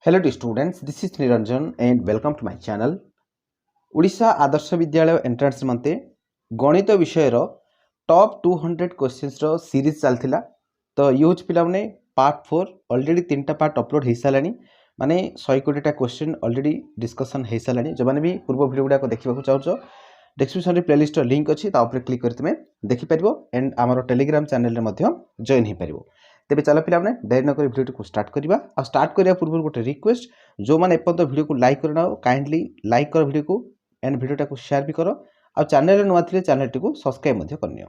Hello to students, this is Niranjan and welcome to my channel. Odisha Adarsh Vidyalaya entrance मते गणित विषय रो top 200 questions रो series चलथिला तो use पिला माने पार्ट 4 ऑलरेडी तीनटा पार्ट अपलोड हे सालानी माने 100 कोटीटा क्वेश्चन ऑलरेडी डिस्कशन हे सालानी जो माने भी पूर्व वीडियो गुडा को देखिबा को चाहछो डिस्क्रिप्शन रे प्लेलिस्ट रो लिंक अछि ता ऊपर क्लिक कर तुमे देखि परिबो एंड हमर टेलीग्राम चैनल रे मध्य जॉइन हे परिबो। तेबे चलो पिला माने देर न करी वीडियो को स्टार्ट करिबा आ स्टार्ट करिया पूर्व गोटे रिक्वेस्ट जो माने एपन वीडियो को लाइक करना काइंडली लाइक कर वीडियो को एंड वीडियोटा को शेयर भी करो आ चैनल नुआ थे चैनल टी को सब्सक्राइब मध्य करनियो।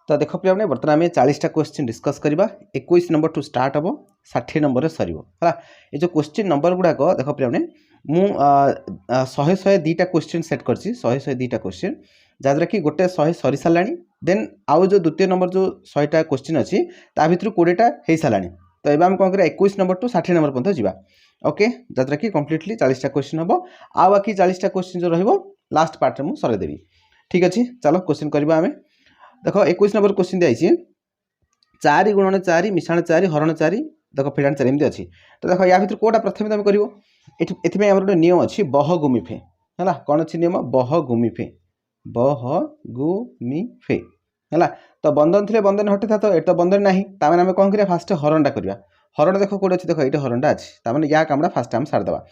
तो देख पे बर्तमान आम 40टा क्वेश्चन डिस्कस करवा 21 नंबर टू स्टार्ट हम 60 नंबर सर ये जो क्वेश्चन नंबर गुड़ाक देख पे मु 100 क्वेश्चन सेट कर 100 क्वेश्चन जहाँद्वारा कि गोटे 100 सरी सारा देन आउ जो द्वितीय नंबर जो 100टा क्वेश्चन अच्छी ता भर 20टा हो सारा तो ये कौन करें 21 नंबर टू 60 नंबर पर्यटन जावा ओके जहाँद्वारा कि कम्प्लीटली 40टा क्वेश्चन हम आ बाकी 40टा क्वेश्चन जो लास्ट पार्ट में मुझे सरदेवी। ठीक अच्छे चलो क्वेश्चन करवा आम देख 21 नंबर क्वेश्चन दिखाई 4 गुणन 4 मिश्रण 4 हरण 4 देख फेडाण 4 एमती अच्छी तो देख या भर कौटा प्रथम तुम कर ये गोटे नियम अच्छी बह गुमिफे है कौन अच्छी नियम बह गुमिफे है तो बंधन थे बंधन हटे था तो ये तो बंधन ना ताने आम कौन करिया फास्ट हरणटा करवा हरण देख कौटे अच्छी देख ये हरणटा अच्छी ताने या कामटा फास्ट आम सारिदेवा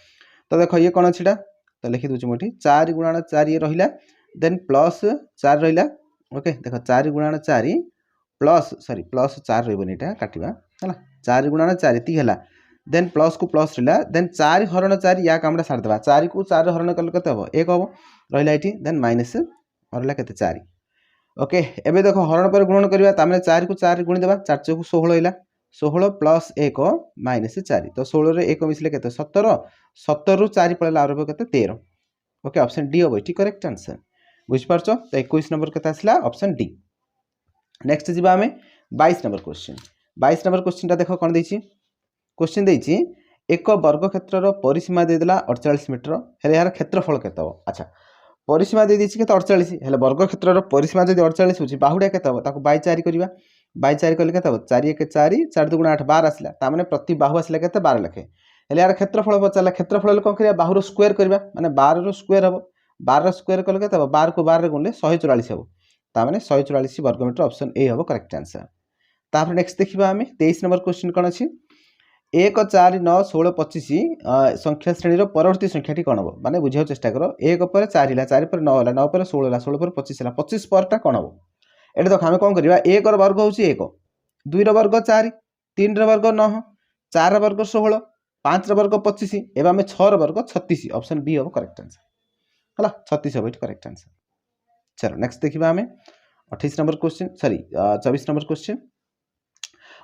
तो देख ये कौन अच्छी तो लिखि दूसरी मुझे 4 गुणन 4 ये रहा देन प्लस 4 रहा ओके देख 4 गुणन 4 प्लस सॉरी प्लस 4 रहा काटा है 4 गुणन 4 ये है देन प्लस को प्लस रहा देन 4 हरण 4 या कामटा सारिदेवा 4 को 4 हरण कले के हम 1 हम रहा ये देन माइनस रहा के 4 ओके एबे देख हरण पर गुणन करवा 4 को 4 गुणी देवा 4 चौक 16 है 16 प्लस 1 माइनस 4 तो 16 रे 1 मिसले के 17 17 रु 4 पड़ेगा आरभ के 13 ओके ऑप्शन डी हम ये करेक्ट आंसर बुझीपार तो 21 नंबर के आसला ऑप्शन डी। नेक्स्ट जी आम 22 नंबर क्वेश्चन 22 नंबर क्वेश्चन देख कौन देती क्वेश्चन देती एक वर्ग क्षेत्र परिसीमा देदेला 48 मीटर है यार क्षेत्रफल के अच्छा परिसीमा दे देती के 48 है वर्ग क्षेत्र परिसीमा जब 48 हो बाहुड़ा के बाई 4 करवा बाई 4 कले के 4 1 4 4 2 8 12 आसला ताने प्रति बाहु आसला के 12 लेखे है यार क्षेत्रफल पचारा क्षेत्रफल कौन कर बाहुर स्क्वायर करवा माने 12 स्क्वायर हम 12 स्क्वायर कले के 12 को 12 गुणले 144 हम ताने 144 वर्गमीटर ऑप्शन ए हम करेक्ट आंसर। तापर नेक्स्ट देखिबा हमें 23 नंबर क्वेश्चन कौन अच्छी 1 4 9 16 25 संख्या श्रेणी परवर्ती संख्याटी कौन हम माने बुझा चेष्टा कर 1 पर 4 है 4 पर 9 है 9 पर 16 है 16 पर 25 है 25 परटा कौन हम ये देख आम कौन करवा 1 वर्ग हूँ 1 2 वर्ग 4 3 वर्ग 9 4 वर्ग 16 5 वर्ग 25 एवं आम 6 वर्ग 36 ऑप्शन बी हम करेक्ट आंसर है 36 हम करेक्ट आंसर। चलो नेक्स्ट देखिए आम 28 number question sorry 24 number question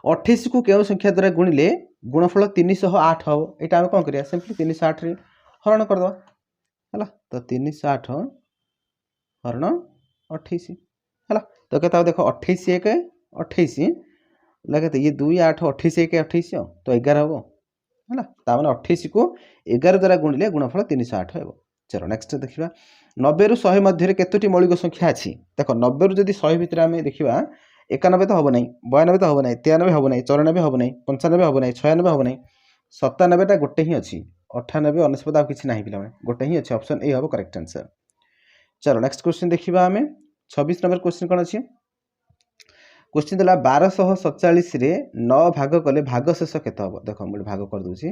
28 को क्यों संख्या द्वारा गुणिले गुणफल 308 हम यहाँ आम कौन करिया सिंपली 308 रे हरण करदे है तो 308 हरण 28 है तो कहता देख 28 1 28 लगे ये 2 8 28 1 28 तो 11 हम है ताने 28 को 11 द्वारा गुणिले गुणफल 308 हो। चलो नेक्स्ट देखिए 90 रु 100 मध्य केतोटी मौलिक संख्या अच्छी देख 90 रु जदि 100 भितर आम देखा 91 तो हम ना 92 तो हम ना 93 हम ना 94 हम ना 95 हम ना 96 हम ना 97टा गोटे ही अच्छी 98 99 आ कि ना पे गोटे ही अच्छे ऑप्शन ए हम करेक्ट आंसर। चलो नेक्स्ट क्वेश्चन देखा आम 26 नंबर क्वेश्चन कौन अच्छी क्वेश्चन देला 1247 रे 9 भाग कले भाग शेष केते हम देख मुझे भाग कर दूसरी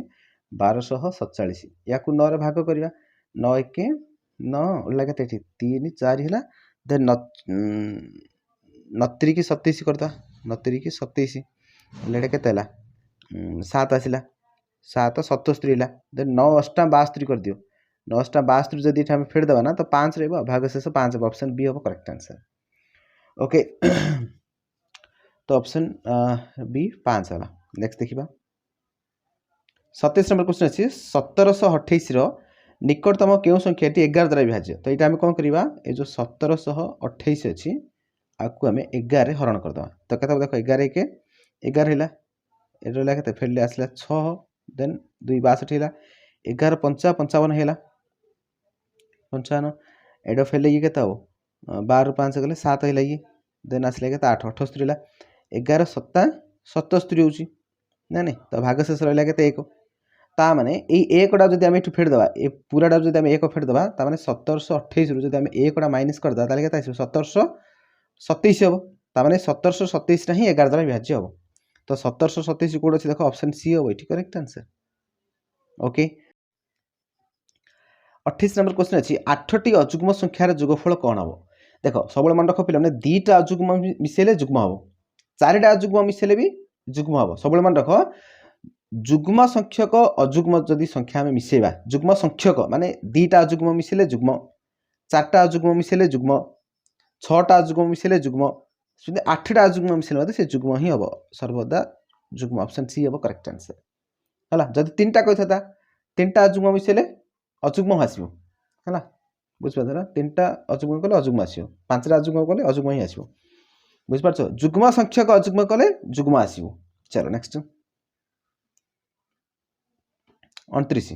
1247 या 9 रे भाग करवा 9 1 9 लगे 3 4 है देन 29 की 27 करदा 29 की 27 लेटे के 7 आसला 7 77 है देन 9 8 72 कर दियो 9 8 72 जदि आम फेरदेवा ना तो 5 रहा भाग शेष 5 ऑप्शन बी हम करेक्ट आंसर ओके तो ऑप्शन बी 5 है। नेक्स्ट देखिबा 27 नंबर क्वेश्चन अच्छी 1728 निकटतम क्यों संख्याटी 11 द्वारा विभाज्य तो यहाँ आम कौन करवा ये जो 1728 अच्छी आपको आम 11 हरण करदे तो कहता देख 11 1 11 है रहा के फेरले आसला 6 देन 2 62 है 11 5 55 है 55 एड फेरले ये के 12 5 गले 7 है ये देन आसला के 8 78 रहा 11 7 77 होची ना नहीं तो भागशेष रहा के 1 ता माने ए एकटा जदि आम एठू फेड दबा ए पूराटा जदि आम 1 फेड दबा ता माने 1728 रु जदि आम एकटा माइनस कर दबा ताले केते आसीबो 1727 हबो ता माने 1727 टा ही 11 द्वारा विभाज्य हबो तो 1727 कोड अछि देखो ऑप्शन सी हबो एठी correct answer okay 28 number question अछि 8टी अजुग्म संख्यार जोगफल कोन हबो देखो सबले मन रखो पिला माने 2टा अजुग्म मिसेले जुग्म हबो 4टा अजुग्म मिसेले भी जुग्म हबो सबले मन रखो जुग्म संख्यक अजुग्म जदि संख्या में मिसेबा जुग्म संख्यक माने 2टा अजुग्म मिसेले जुग्म 4टा अजुग्म मिसेले जुग्म 6टा अजुग्म मिसेले जुग्म 8टा अजुग्म मिसेले मते से जुग्म ही हबो सर्वदा जुग्म ऑप्शन सी हबो करेक्ट आंसर हला जदि 3टा कहिथाता 3टा अजुग्म मिसेले अजुग्म आसीबो हला बुझ पाथरा 3टा अजुग्म कले अजुग्म आसीबो 5टा अजुग्म कले अजुग्म ही आसीबो बुझ पाछो जुग्म संख्यक अजुग्म कले जुग्म आसीबो चलो नेक्स्ट 29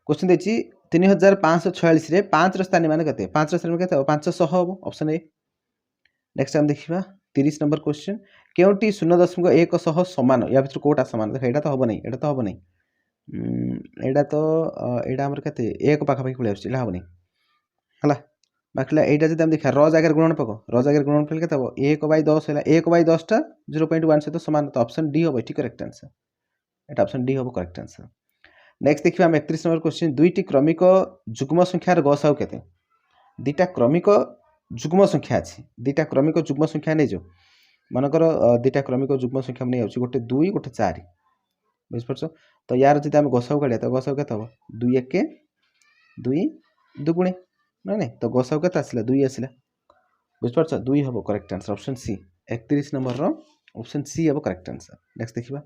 क्वेश्चन देछि 3546 रे 5 र स्थान माने कते 5 र स्थान में कते 500 हबो ऑप्शन ए नेक्स्ट हम देखिबा 30 नंबर क्वेश्चन केउटी 0.1 सह समान या भितर कोटा समान देख एटा तो हबो नै एटा तो हबो नै एटा तो एटा हमर कते एक पाखा पाखी पळे आछि ला हबो नै हला बाकीला एटा जदि हम देखा र जागर गुणन पको र जागर गुणन पले केते हबो 1/10 हैला 1/10 टा 0.1 से तो समान तो ऑप्शन डी हबो ठीक करेक्ट आंसर एटा ऑप्शन डी हबो करेक्ट आंसर नेक्स्ट देखिबा हम 31 नंबर क्वेश्चन दुईटी क्रमिक जुग्म संख्यार गसाउ केते दुईटा क्रमिक जुग्म संख्या अछि दुईटा क्रमिक जुग्म संख्या नै जो मानकर दुईटा क्रमिक जुग्म संख्या नै आउछि गोटे 2 गोटे 4 बुझ परछो तो यार जदि हम गसाउ काढिया तो गसाउ केते हबो 2 1 2 2 गुणे नै तो गसाउ केते आसिला 2 आसिला बुझ परछो 2 हबो correct answer option C 31 number रो ऑप्शन सी हबो करेक्ट आंसर नेक्स्ट देखिबा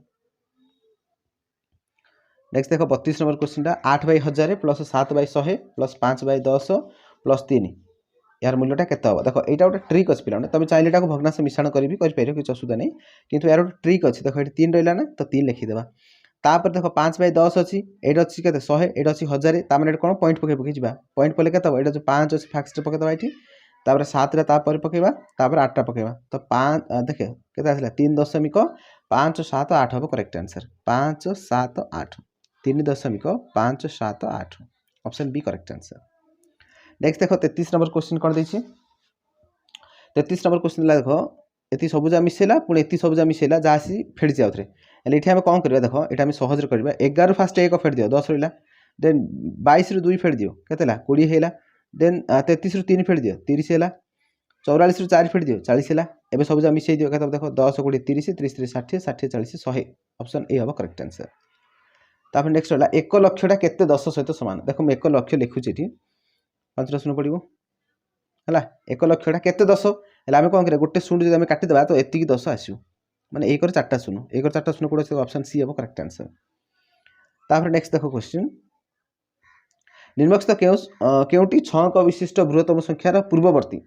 नेक्स्ट देखो 32 नंबर क्वेश्चन टा 8/1000 प्लस 7/100 प्लस 5/10 प्लस 3 यार मूल्यटा केते हबो देखो एटा गोटे ट्रिक अछि पिलाने तबे चाइले टाको भग्नांश मिश्रण करिवि करि परियो कि असुविधा नै किंतु यार गोटे ट्रिक अछि देखो एटी 3 रहला ना तो 3 लिखि देबा तापर देखो 5/10 अछि एटा अछि केते 100 एटा अछि 1000 ता माने कोन पॉइंट पके पके जिबा पॉइंट पले केते हबो एटा जो 5 अछि फाक्स रे पके देबा एटी तापर 7 रे तापर पकेबा तापर 8 टा पकेबा तो 5 देखे केते आसिला 3.578 हबो correct answer 578 3.578 option B correct answer next देखो 33 नंबर क्वेश्चन कोन दैछि 33 नंबर क्वेश्चन ला देखो एति सबुजा मिसेला पुणी एति सबुजा मिसेला जासी फेड जाउ थरे एले एठी हम कोन करबा देखो एटा हम सहज रे करबा 11 फास्ट 1 फेड दियो 10 रहिला देन 22 रु 2 फेड दियो केतेला 20 हेला देन 33 रु 3 फेड दियो 30 हेला 44 रु 4 फेड दियो 40 हेला एबे सबुजा मिसै दियो केते देखो 10 20 30 30 30 60 60 40 100 ऑप्शन ए हबो करेक्ट आंसर तापर नेक्स्ट होला 1 लक्षटा केते 10 सहित समान देखो मैं 1 लक्ष लिखुची एठी 5 शून्य पड़ो है 1 लक्षटा केते 10 है आम कौन करें गोटे शून्य जब काटिदेबा तो एति 10 आसो माने 1 4टा शून्य 1 4टा शून्य कोड ऑप्शन सी हम करेक्ट आंसर तापर नेक्स्ट देखो क्वेश्चन निम्नलिखित केउटी 6 अंक विशिष्ट बृहत्तम संख्यार पूर्ववर्ती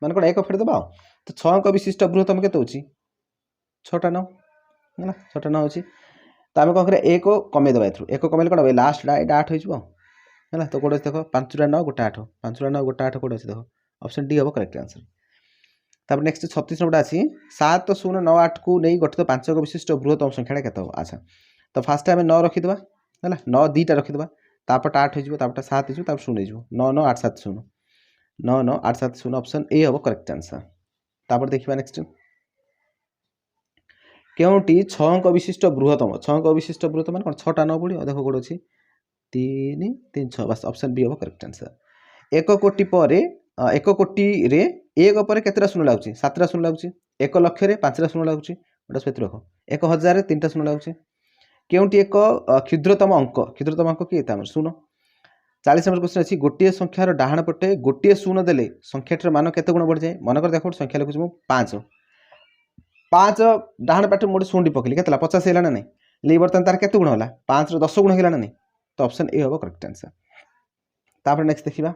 माने कोन 1 फेड देबा तो 6 अंक विशिष्ट बृहत्तम केते होची 6टा 9 है 6टा 9 होची तो आम कौन करें 1 कमे देबा एथु 1 कमेले कोन लास्ट डा एटा 8 होइबो है तो कोड देखो 5टा 9 गोटा 8 5टा 9 गोटा 8 कोड देखो ऑप्शन डी हम करेक्ट आंसर तापर नेक्स्ट 36 नंबर अछि 7098 को नै गठित 5 अंक विशिष्ट बृहत्तम संख्याटा केते हो अच्छा तो फास्ट टाइम 9 रखि देबा हैला 9 2टा रखि देबा तापर 8 हो जिवो तापर 7 हो जिवो तापर 0 हो जिवो 9 9 8 7 0 9 9 8 7 0 ऑप्शन ए हम करेक्ट आंसर तापर देखिबा नेक्स्ट केउटी 6 अंक विशिष्ट बृहत्तम 6 अंक विशिष्ट बृहत्तम माने कोन 6टा 9 पडियो देखो कोड अछि 3 3 6 बस ऑप्शन बी हम करेक्ट आंसर 1 कोटी पर 1 कोटी रे 1 पर केतरा शून्य लागुची 7टा शून्य लागुची 1 लक्ष रे 5टा शून्य लागुची ओटा स्पेत रखो 1000 रे 3टा शून्य लागुची केउटी एक क्षुद्रतम अंक की एता हमर शून्य 40 नंबर क्वेश्चन अछि गोटिए संख्यार डाहाण पटे गोटिए शून्य देले संख्याटर मान केते गुण बढ़ जाय मन कर देखो संख्या लिखुची मु 5 5 डाहाण पटे मोड शून्य पकली केतला 50 हेला ना नै ले बर्तन तार केते गुण होला 5 रो 10 गुण हेला ना नै तो ऑप्शन ए होबो करेक्ट आंसर तापर नेक्स्ट देखिबा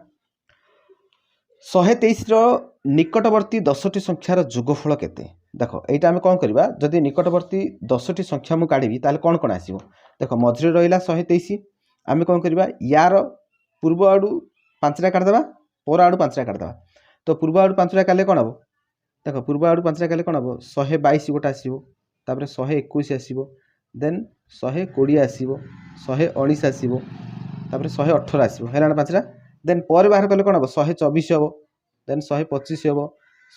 123 रो निकटवर्ती 10टी संख्यार जोगफल केते देखो एटा हम कोन करबा जदी निकटवर्ती 10टी संख्या मु काढिबी ताले कोन कोन आसीबो देखो मझरे रहिला 123 हम कोन करबा यार पूर्व आडू 5टा काढ देबा पर आडू 5टा काढ देबा तो पूर्व आडू 5टा काले कोन हबो देख पूर्व आड़ 5टा कले कौन हम 122 गोटे आसो तापर 121 आसो देन 120 आसो 119 आसो तापर 118 आसो है 5टा देन पर बाहर कले कौन हम 124 हम देन 125 हम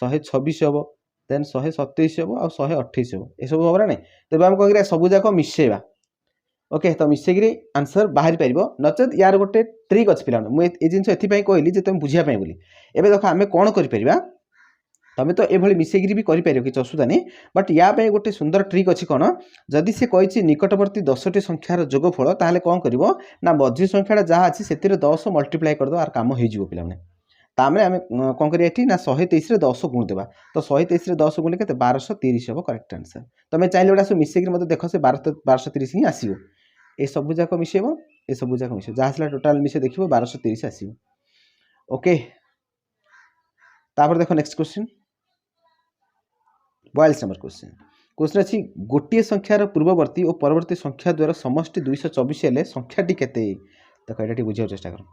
126 हम देन 127 हम आ 128 हम ये सब हम ना तेज आम कह सब जाक मिसेवा ओके तो मिसेक आंसर बाहरी पार नचेत यार गोटे ट्रिक अच्छी पिला मुझे जिन एपाई कहली तुम बुझापी बोली एवं देख आम कौन कर तुम तो ये मिसेक भी कर किसी असुविधा नहीं बट या गोटे सुंदर ट्रिक अच्छी कौन जदि से कही निकटवर्ती 10टी संख्यार जोगफल ताहले कौन कर मझी संख्याटा जहाँ अच्छी से 10 मल्टीप्लाई करदे आर कम हो पाने तामें आम कौन करिया ना 123 10 गुण देवा तो 123 10 गुण के 1230 हम करेक्ट आंसर तुम चाहिए गोटा सब मिसेक मतलब देख से 1230 ही आसो ये सब जाक मिसेब ये सब जाक मिसेब जहाँ टोटाल मिसे देखो 1230 आसो ओके तापर देख नेक्स्ट क्वेश्चन 42 नंबर क्वेश्चन अच्छी गोटे संख्यार पूर्ववर्ती और परवर्ती संख्या द्वारा समष्टि 224 हेले संख्याटी केते देख ये बुझा चेष्टा कर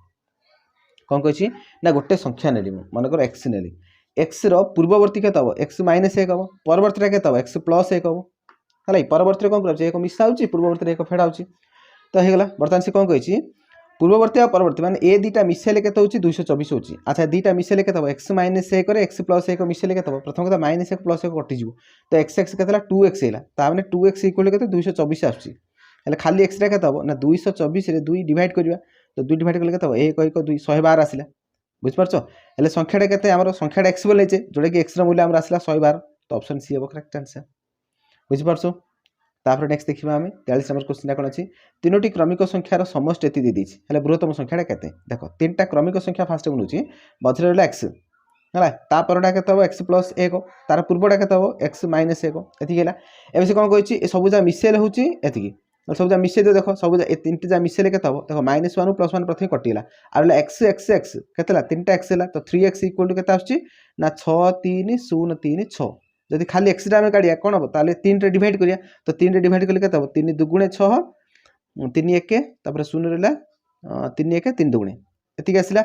कौन कही ना गोटे संख्या नेली मनकर एक्स नेली एक्स पूर्ववर्ती के हम एक्स माइनस 1 हम परवर्ती के हम एक्स प्लस 1 हम है परवर्ती कौन कर एक मिसा हो पूर्ववर्ती एक फेड़ा हो तो होगा बर्तमान से कौन कही पूर्ववर्ती और परवर्ती माने ए दुटा मिसेले के 224 हो अच्छा दुटा मिसेले के एक्स माइनस 1 एक्स प्लस 1 मिसेले के प्रथम कथा माइनस 1 प्लस 1 कटिज तो एक्स एक्स के 2x है ताने 2x इक्वल के 224 आसुच्छी खाली एक्स रे के ना 224 रे 2 डिवाइड करवा तो 2 डिवाइड कले के 1 1 2 112 आसला बुझिपारछ हेले संख्याटा केते हमर संख्याटा एक्स बोले जोटा कि एक्स मूल्य हमर आसला 112 तो ऑप्शन सी हम करेक्ट आंसर बुझिपारछ तापर नेक्स्ट देखिबा हमें 43 नंबर क्वेश्चन कौन अच्छी 3टी क्रमिक संख्यार समष्टि एति दे दीछि हेले बृहत्तम संख्याटा केते देख 3टा क्रमिक संख्या फास्ट बनुछि मझरे रहला एक्स है तापरटा के एक्स प्लस 1 तार पूर्वटा के एक्स माइनस 1 एति गेला एबे से कौन कहिछि सब जा मिसेल होछि एति सब जा मिसे दे देख सब तीन जा मिसेले के देख -1 +1 प्रथम कटिला आ एक्स एक्स एक्स केतला 3टा एक्स है तो 3x इक्वल टू केते आछि ना 6 3 0 3 6 जदि खाली एक्स आम काढ़िया कौन हम ताले 3 रे डिवाइड करिया तो 3 रे डिवाइड कले केते 3 दुगुणे 6 3 1 तापर 0 रहला 3 1 3 दुगुणे एतिक आसला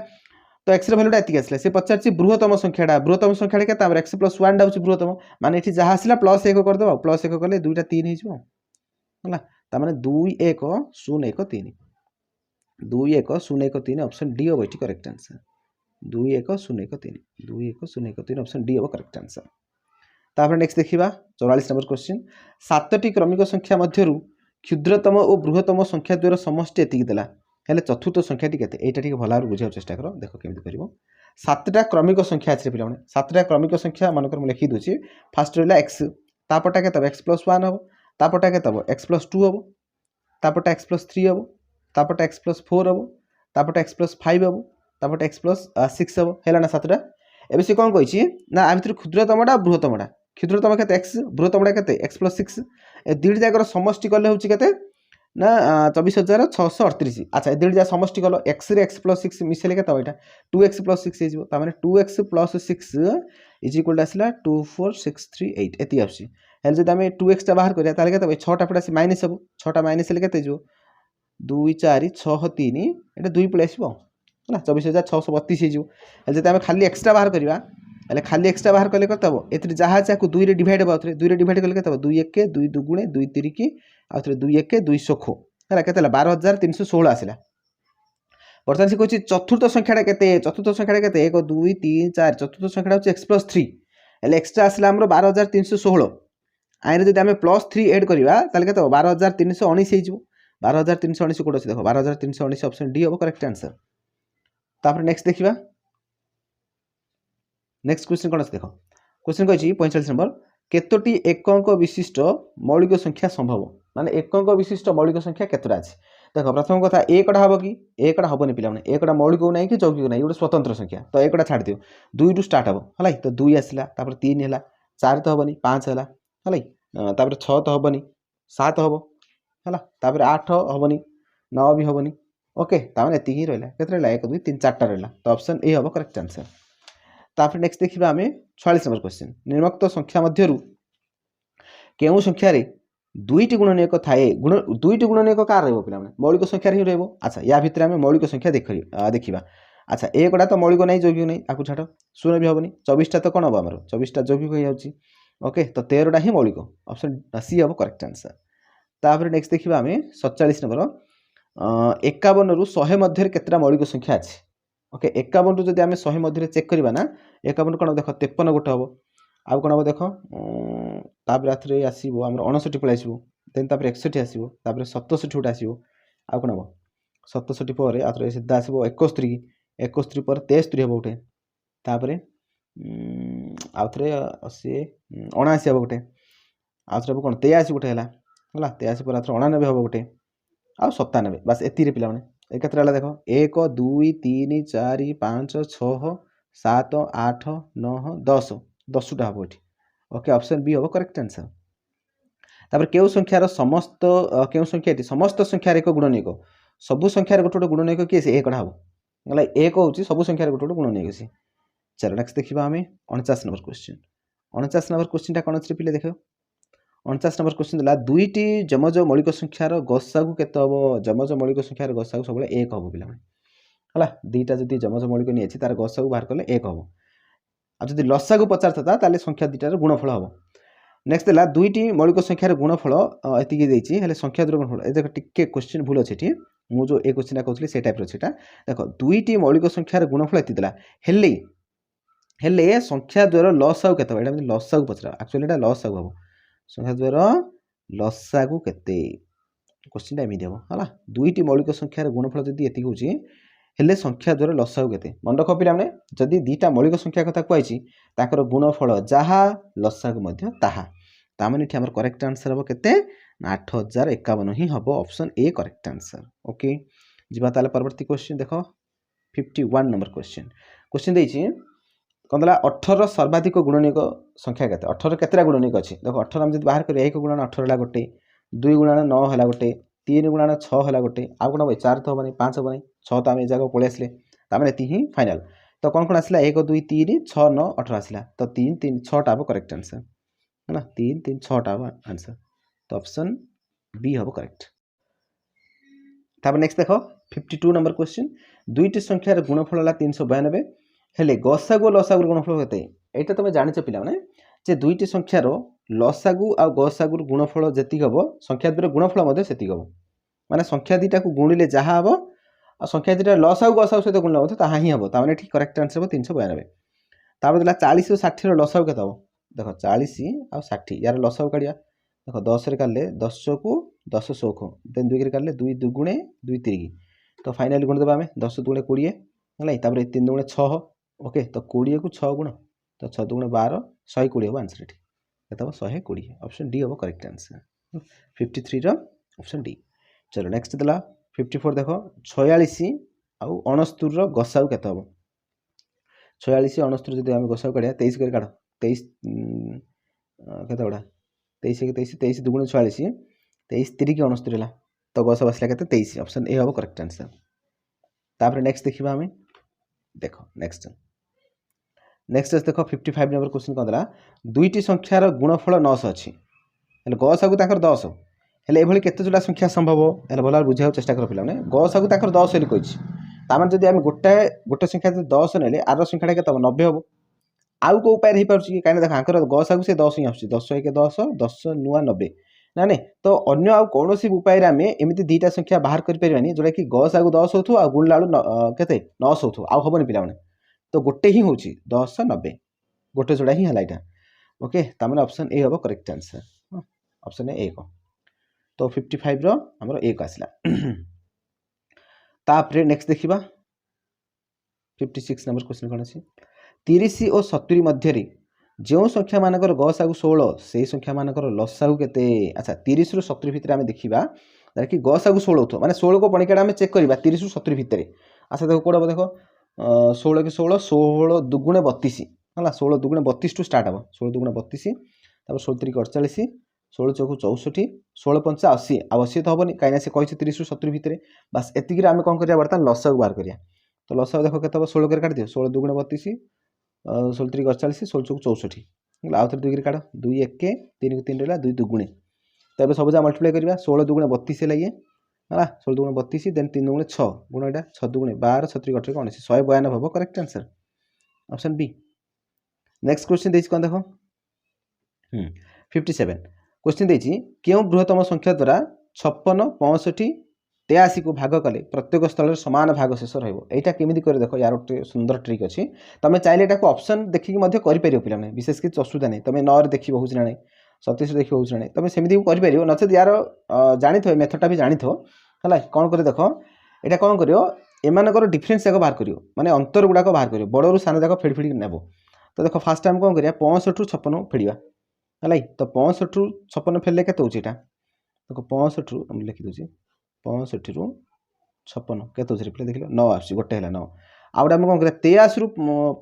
तो एक्स भैल्यूटा एतिक आसला से पचार बृहत्तम संख्याटा के एक्स प्लस 1 टा होछि बृहत्तम माने एठी जहाँ आसला प्लस 1 कर दबा प्लस 1 कले 2टा 3 हो जिवो होला ता माने 2 1 0 1 3 2 1 0 1 3 ऑप्शन डी हो एठी करेक्ट आंसर 2 1 0 1 3 2 1 0 1 3 ऑप्शन डी हो करेक्ट आंसर तापर नेक्स्ट देखिबा 44 नंबर क्वेश्चन 7टी क्रमिक संख्या मध्यरु क्षुद्रतम और बृहत्तम संख्या द्वारा समष्टि एतिक देला हेले चतुर्थ संख्याटी केते एटा ठीक भला बुझा चेष्टा करो देखो केमति करिवो 7टा क्रमिक संख्या अछि पिला माने 7टा क्रमिक संख्या मानकर म लिखि दोछि फर्स्ट रहला x तापटा के तब x + 1 हो तापटा के तब x + 2 हो तापटा x + 3 हो तापटा x + 4 हो तापटा x + 5 हो तापटा x + 6 हो हेला ना 7टा एबे से कोन कहिछि ना आ भितर क्षुद्रतमटा बृहत्तमटा क्षुद्रतम केते x बृहत्तमटा केते x + 6 ए दुई जाकर समष्टि कले होछि केते ना 24638 अच्छा ए दुई जा समष्टि कलो x रे x + 6 मिसेले केते एटा 2x + 6 हेजिवो ता माने 2x + 6 इज इक्वल टू आसला 24638 एति आछि हेल जदि हमें 2x टा बाहर करिया ताले केते 6टा पडा से माइनस हबो 6टा माइनस हेले केते जो 2 4 6 3 एटा 2 पळे आसीबो होला 24632 हेजिवो हेल जदि हमें खाली x टा बाहर करिवा हेले खाली x टा बाहर कले केते हबो एथि जहा चाकू 2 रे डिवाइड हबो 2 रे डिवाइड कले केते हबो 2 1 2 दुगुणे 2 3 की आ 2 1 2 सखो हैला केते 12316 आसिला वर्तमान से कहछि चतुर्थ संख्याटा केते 1 2 3 4 चतुर्थ संख्याटा होछि x + 3 हेले x टा आसिला हमरो 12316 आइरे जदि हमें +3 ऐड करिवा ताले केते 12319 हेजिवो 12319 कोड अछि देखो 12319 ऑप्शन डी हबो करेक्ट आंसर तापर नेक्स्ट देखिबा नेक्स्ट क्वेश्चन कौन देखो क्वेश्चन कही 45 नंबर केतोटी एक अंक विशिष्ट मौलिक संख्या संभव माने एक अंक विशिष्ट मौलिक संख्या केतोटा अछि देखो प्रथम कथा एकटा हबो कि एकटा हबोनी पिला माने एकटा मौलिक नै कि चौकिक नै गोटे स्वतंत्र संख्या तो एकटा छाड़ दियो 2 रु स्टार्ट हबो हलै तो 2 आसिला तापर 3 हैला 4 तो हबोनी 5 हैला हलै तापर 6 तो हबोनी 7 हबो हैला तापर 8 हबोनी 9 भी हबोनी ओके ता माने एति ही रहला केते रहला 1 2 3 4टा रहला तो ऑप्शन ए हबो करेक्ट आंसर तापर नेक्स्ट देखिबा हमें 46 नंबर क्वेश्चन निर्मुक्त संख्या मध्यरु केउ संख्या रे दुईटी गुणनीयक थाए दुईटी गुणनीयक कार रहबो पिला माने मौलिक संख्या रे रहबो अच्छा या भितर हमें मौलिक संख्या देखिबा अच्छा ए कटा तो मौलिक नहीं जौगिक नहीं आपको छाड़ शून्य भी हेनी 24टा तो कौन हम आम 24टा जौगिक हो जाऊँगी ओके तो 13टा ही मौलिक ऑप्शन सी हम करेक्ट आंसर। तापर नेक्स्ट देखा आम 47 नंबर 51 रु 100 मध्य केतटा मौलिक संख्या अच्छी ओके 51 रु जब आम 100 मध्य चेक करवा ना 51 कौन देख 53 गोटे हम आउ कौन हम देख तापर आसो आम 59 पलि आसो देन 61 आसो 67 गोटे आसो आउ कौन हम 67 पर आउ सीधा आसो 71 71 पर 73 हम गोटे तापर आउ थे 79 हम गोटे आउ थे कौन 83 गोटे है 83 पर 99 हम गोटे आउ 97 बास एति पे पे केतटा देख 1 2 3 4 5 6 7 8 9 10 10टा हम ये ओके ऑप्शन बी हम करेक्ट आंसर। तापर केउ संख्यार समस्त केउ संख्या समस्त संख्यार एक गुणनीयक सबु संख्यार गोटे गोटे गुणनीयक किए से एकटा हम गला एक हूँ सबु संख्यार गोटे गोटे गुणनीयक सी। चलो नेक्स्ट देखा आम 49 नंबर क्वेश्चन 49 नंबर क्वेश्चन कौन अच्छे पिले देख 49 नंबर क्वेश्चन देला दुईटी जमज मौलिक संख्यार गसागु केते हम जमज मौलिक संख्यार गसागु सब एक हम पे है दुईटा जब जमज मौलिक नहीं तार गसागु बाहर कले एक हम आ जब लसागु पचार था संख्या दुईटार गुणफल हम। नेक्स्ट देला दुईटी मौलिक संख्यार गुणफल एति संख्या द्वर गुणफल ए देख टिके क्वेश्चन भूल अच्छे मु जो ए क्वेश्चन कहूँ से टाइप रहा देख दुईटी मौलिक संख्यार गुणफल एति देला हेले संख्या द्वर लसागु केते एटा लसागु पचरा एक्चुअली एटा लसागु हम संख्या द्वर लसागु केते क्वेश्चन एमती हम है दुईटी मौलिक संख्यार गुणफल जब ये हूँ हेले संख्या द्वर लसागु केते मन रख पे जदि दुईटा मौलिक संख्या कथा कहुई ताकर गुणफल जहाँ लसागु ताहा ताମାନେ ଏଠି ଆମର करेक्ट आंसर हम केते 8051 ही हम option A correct answer. Okay जीवा ताले परवर्ती क्वेश्चन देख 51 नंबर क्वेश्चन देछि कौन देला 18 सर्वाधिक गुणनीयक संख्या केते 18 केतरा गुणनीयक अछि देखो 18 हम जब बाहर करिया 1 गुणन 18 है गोटे 2 गुणन 9 है गोटे 3 गुणन 6 है गोटे आ कोन 4 तो हबनी 5 हबनी 6 तो आम ए जगह पळै आसले ताମାନେ एति ही फाइनल तो कौन कौन आसला 1 2 3 6 9 18 आसला तो 3 3 6टा हम करेक्ट आंसर है ना 3 3 6टा हम आंसर तो ऑप्शन बी हम करेक्ट। तापर नेक्स्ट देखो 52 नंबर क्वेश्चन दुईटी संख्यार गुणफल है 392 हेले गसागु लसागु गुणफल केते एटा तुम जानिछ पिला माने जे दुईटी संख्यार लसागु आ गसागु गुणफल जेति हबो संख्या द्वारा गुणफल मध्ये सेति हबो माने संख्या दुईटा को गुणिले जहा हबो आ संख्या दुईटा लसागु गसागु सहित गुणिले मध्ये ताहा ही हबो तामाने ठीक करेक्ट आंसर हबो 392। तापर देला 40 और 60 रो लसागु केते हबो देख 40 आ 60 यार लसागु काढिया देख 10 रे काढले 10 को 10 100 को देन 2 रे काढले 2 दुगुणे 2 3 तो फाइनली गुण देबा हमें 10 दुगुणे 20 हला तापर 3 दुगुणे 6 ओके तो 20 को 6 गुण तो 6 दुगुणे 12 120 हम आंसर एठी केते हबो 120 ऑप्शन डी हबो करेक्ट आंसर 53 रो ऑप्शन डी। चलो नेक्स्ट देला 54 देखो 46 आउ 69 रो गसाउ केते हबो 46 69 जदि हम गसाउ काढिया 23 कर काढ 23 केते बडा 23 के 23 23 दुगुणे 46 23 3 के 69 हला तो गसा बसला केते 23 ऑप्शन ए हबो करेक्ट आंसर। तापर नेक्स्ट देखिबा हमें देखो नेक्स्ट देखो 55 नंबर क्वेश्चन कौन देला दुईटी संख्यार गुणफल 900 अच्छी हेले गसागु ताकर 10 हेले एभली केते जोड़ा संख्या संभव हेले भला बुझाउ चेष्टा कर पिला माने गसागु ताकर 10 हेले कहिछि तामान जदि हम गोटे संख्या 10 नेले आर संख्याटा केते 90 हबो आउ को उपाय रही पाउछि काने देख आंकर गसागु से 10 ही आछि 10 1 10 10 नुआ 90 ना नहीं तो अन्य आउ कौनसी उपाय रे आमे एमिति दुईटा संख्या बाहर कर परिबानी जोड़ा कि गसागु 10 होथु आ गुणला केते 900 होथु आउ हबनी पिला माने तो गोटे ही हूँ 10 90 गोटे जोड़ा ही है ओके ताମାନେ ऑप्शन ए हम करेक्ट आंसर ऑप्शन ए को तो 55 रो हमरो ए को आसला। तापर नेक्स्ट देखिबा 56 नंबर क्वेश्चन कोन अछि 30 और 70 मध्य रे जो संख्या मानकर गसागु 16 से संख्या मानकर लसागु केते अच्छा 30 रु 70 भितर आमे देखिबा कि गसागु 16 होतो माने 16 को पणिकाडा आमे चेक करबा 30 रु 70 भितर अच्छा देखो कोडा देखो 16 के 16 16 दुगुणे 32 है 16 दुगुणे 32 टू स्टार्ट हम 16 दुगुणे 32 तापर 16 3 48 16 चौक 64 16 5 80 आ 80 तो हबनी कहीं से कहि 30 रु 70 भितर बस एतिकी आमे कोन करिया बर्तन लसागु बाहर करिया तो लसागु देखो केते 16 कर काट दियो 16 दुगुणे 32 16 3 48 16 चौक 64 आउ थरे 2 कर काट 2 1 3 को 3 रहला 2 दुगुणे तबे सब जा मल्टीप्लाई करिया 16 दुगुणे 32 है है 16 दुगुणे 32 देन 3 दुगुणे 6 गुण एटा 6 दुगुणे 12 36 गटे 19 192 हम correct answer option B. Next question देछि कोन देखो 57 क्वेश्चन देछि केउ बृहत्तम संख्या द्वारा 56 65 83 को भाग कले प्रत्येक स्थल समान भाग शेष रहइबो एटा केमिति करे देखो यार एक सुंदर ट्रिक अछि तमे चाहिले एटा को ऑप्शन देखि मध्य करि परियो पिला नै विशेष कि असुविधा नै तमे 9 रे देखि बहु नै 37 देखि बहु नै तमे सेमिति करि परियो नचेत यार जानिथो मेथडटा भी जानिथो हला कोन करे देखो एटा कोन करियो एमानकर डिफरेंस जाक बाहर करियो माने अंतर गुडा को बाहर करियो बडरु सान जाक फेड फेड नेबो तो देखो फास्ट टाइम कोन करिया 65 रु 56 फेडिया हला तो 65 रु 56 फेलले केते होची एटा देखो 65 रु हम लिखि दोची 65 रु 56 केते होची रिप्ले देखिलो 9 आसी गोटे हला 9 आउडा हम कोन करिया 83 रु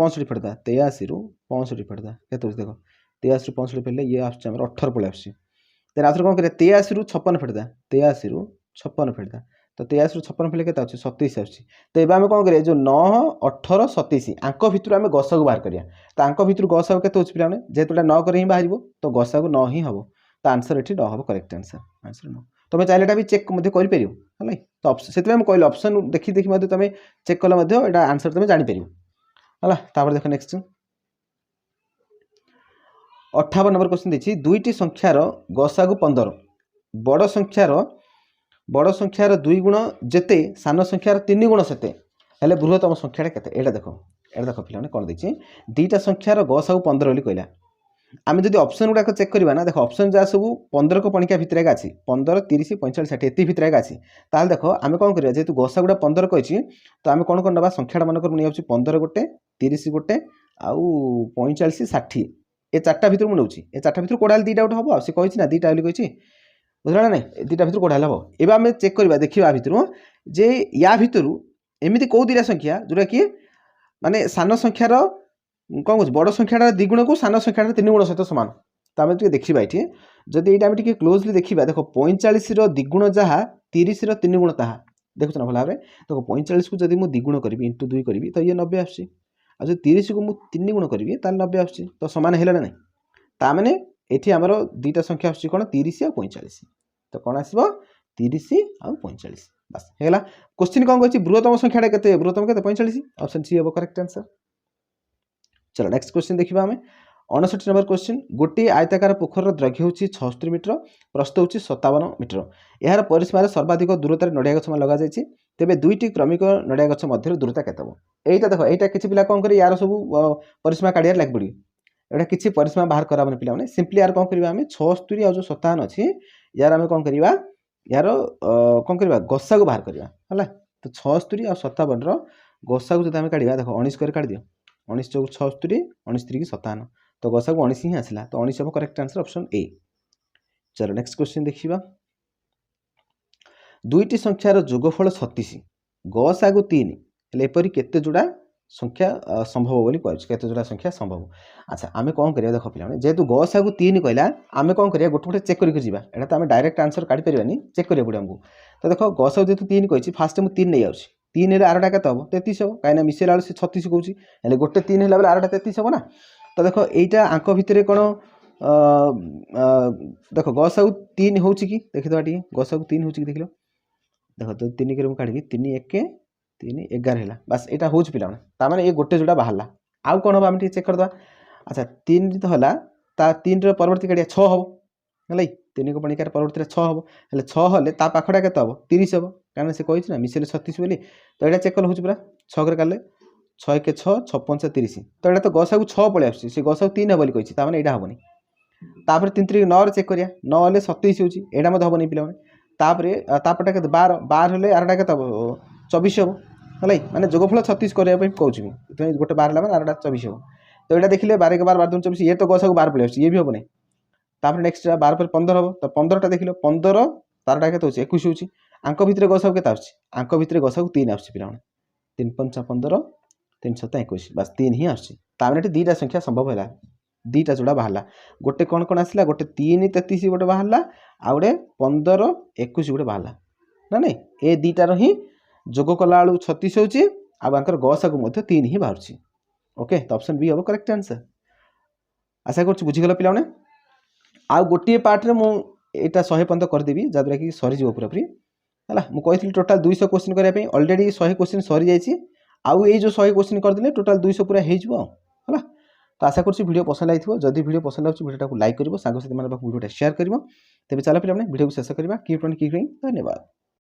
65 फेडदा 83 रु 65 फेडदा केते होची देखो 83 रु 65 फेलले ये आसी हमर 18 पळे आसी तेन आथर कोन करिया 83 रु 56 फेडदा 83 रु 56 फेडदा तो 83 रु 56 फेले केते आछि 27 आछि तो एबा हम कोन करिया जो 9 18 27 आंक भितरु हम गसक बाहर करिया तो आंक भितरु गसक केते होछि पिलाने जेतुटा 9 करे ही बाहरिबो तो गसक 9 ही हबो तो आंसर एठी 9 हबो करेक्ट आंसर 9 तमे चाइलेटा भी चेक मध्य करि परियो हलै तो सेतबे हम कहले ऑप्शन देखि देखि मध्य तमे चेक कला मध्य एटा आंसर तमे जानि परियो हला तापर देखो नेक्स्ट 58 नंबर क्वेश्चन देछि दुईटी संख्यार गसागु 15 बड़ संख्यार 2 गुण जेते सान संख्यार 3 गुण सेते हेले बृहत्तम संख्याटा केते एटा देखो पिलाने कोन देछि दुईटा संख्यार गसागु 15 बोली कहला आमे जदि ऑप्शन गुडा को चेक करबा ना देखो ऑप्शन जा सब 15 को पणिका भितरे का अछि 15 30 45 60 एति भितरे का अछि ताल देखो आमे कोन करिया जेतु गसा गुडा 15 कहछि तो आमे कोन नबा संख्याटा मन कर नियाउछि 15 गोटे 30 गोटे आउ 45 60 ए चारटा भितर मु नउछि ए चारटा भितर कोडाल दीटा उठ हबो से कहछि ना दीटा बोली कहछि बुझला ना दीटा भितर कोडाल हबो एबा आमे चेक करबा देखिबा भितर जे या भितर एमिति को दीटा संख्या जोरा कि माने सान संख्यार कौन कह बड़ संख्याटा द्विगुण को सान संख्याटा 3 गुण सहित सामान तो आम देखा ये जदि यहाँ आम क्लोजली देखा देख 45 द्विगुण जहाँ 30 3 गुण ताहा देखुच ना भल भाव देखो 45 को जब मुझे द्विगुण करी इंटू 2 करी तो ये 90 आस 30 को मुझे 3 गुण करी 90 आस तो सामान है ना ताने ये आमर दुईटा संख्या आस कौन 30 और 45 तो कौन आसो 30 और 45 बस है क्वेश्चन कौन कह बृहत्तम संख्याटा के बृहत्तम के 45 ऑप्शन सी हम करेक्ट आंसर। चलो नेक्स्ट क्वेश्चन देखा आम 59 नंबर क्वेश्चन गोटे आयताकार पोखर दैर्घ्य हूँ 76 मीटर प्रस्थ हूँ 57 मीटर यार परिसीमार सर्वाधिक दूरतार नड़िया गछ लगा जाइए तेज दुईटी क्रमिक नड़िया गछ मध्य दूरता केत यहीटा देख यहाँ किसी पिला कौन कर यार सब परिसीमा काढ़ लगे पड़े एटा किसी परिसीमा बाहर कराने पे सिंपली यार कौन करवा 76 और जो 57 अच्छी यार आम कौन करवा यार कौन करवा गसा को बाहर करवा है तो 76 और 57 गसा को जो काढ़ा देख 19 कर काढ़ दियो 19 चौक 76 19 3 57 तो गसा को 19 ही आसला तो 19 हम करेक्ट आंसर ऑप्शन ए। चलो नेक्स्ट क्वेश्चन देखिबा दुईटी संख्यार जोगफल 36 गसा को 3 हेले एपरि केते जोड़ा संख्या संभव बोली कहछ केते जोड़ा संख्या संभव। अच्छा आमे कोन करिया देखो पिलाने जेतु गसा को 3 कहला आमे कोन करिया गोटे गोटे चेक करि जिबा एटा तो आमे डायरेक्ट आंसर काढी परिबानी चेक करिया पड़े हमको तो देखो गसा जेतु 3 कहछि फास्ट मु 3 नै आउछि 3 हेले आरटा केते हबो 33 हबो काइना मिसेला से 36 कहछि हेले गोटे 3 हेला बेले आरटा 33 हबो ना तो देखो एटा आंक भितरे कोन देखो गसा को 3 होछि कि देखि दवा टी गसा को 3 होछि कि देखिलो देखो तो 3 के हम काढबी 3 1 3 11 है बस यहाँ हूँ पिला माने ये गोटे जोड़ा बाहर आउ कौन हम आम चेक करदे। अच्छा 3 तो है 3 परवर्ती काढ़िया 6 हम है 3 को पणिकार परवर्ती 6 हम हेल्ले 6 हेल्ले पाखटा के 30 हम कारण से कही ना मिसेल 36 बोली तो यहाँ चेक कल हो 6 कर 6 के 6 6 5 30 तो यहाँ तो गसा को 6 पलि आस गसा को 3 बोली कही ताने यहाँ हेनी तापर 3 3 9 चेक करिया 9 हेल्ले 27 होची एटा मत हेनी पे तापटा के 12 12 हेल्ले आरटा के 24 हम है माने जोगफल 36 करने कहूँ गोटे 12 है आरटा 24 हम तो यहाँ देखिए 12 के 12 12 24 ये तो गसा को 12 पलि आस ये भी हम नहीं तापर नेक्स्ट 12 पर 15 हम तो 15टा देख 15 तारटा के 21 होची आंक भितर गसा के आंक भितर गसा को 3 आस पे 3 5 15 3 7 21 बस 3 ही आस दुईटा संख्या संभव है दुईटा जोड़ा बाहर गोटे कौन कौन आसला गोटे 3 33 गोटे बाहर आ गोटे 15 21 गोटे बाहर ना नहीं ए दुईटार ही जोग कला 36 होची आंकर गसा को 3 ही बाहर ओके तो ऑप्शन बी हम करेक्ट आंसर आशा कर बुझीगल पे आउ गोटे पार्ट रे मु एटा 100 पर्यंत करदेवी जहाँद्वारा कि सरीज पूरापूरी है मुझे कही टोटाल 200 क्वेश्चन करने अलरेडी 100 क्वेश्चन सरी जाइए आउ ये जो 100 क्वेश्चन करदे टोटाल 200 पूरा हो है तो आशा करुँच वीडियो पसंद आई जदि वीडियो पसंद आउँछ वीडियो को लाइक कर सांग साथी भिडियोटा शेयर कर तेज चल पे वीडियो को शेष करवा कीप रनिंग कीप गोइंग धन्यवाद।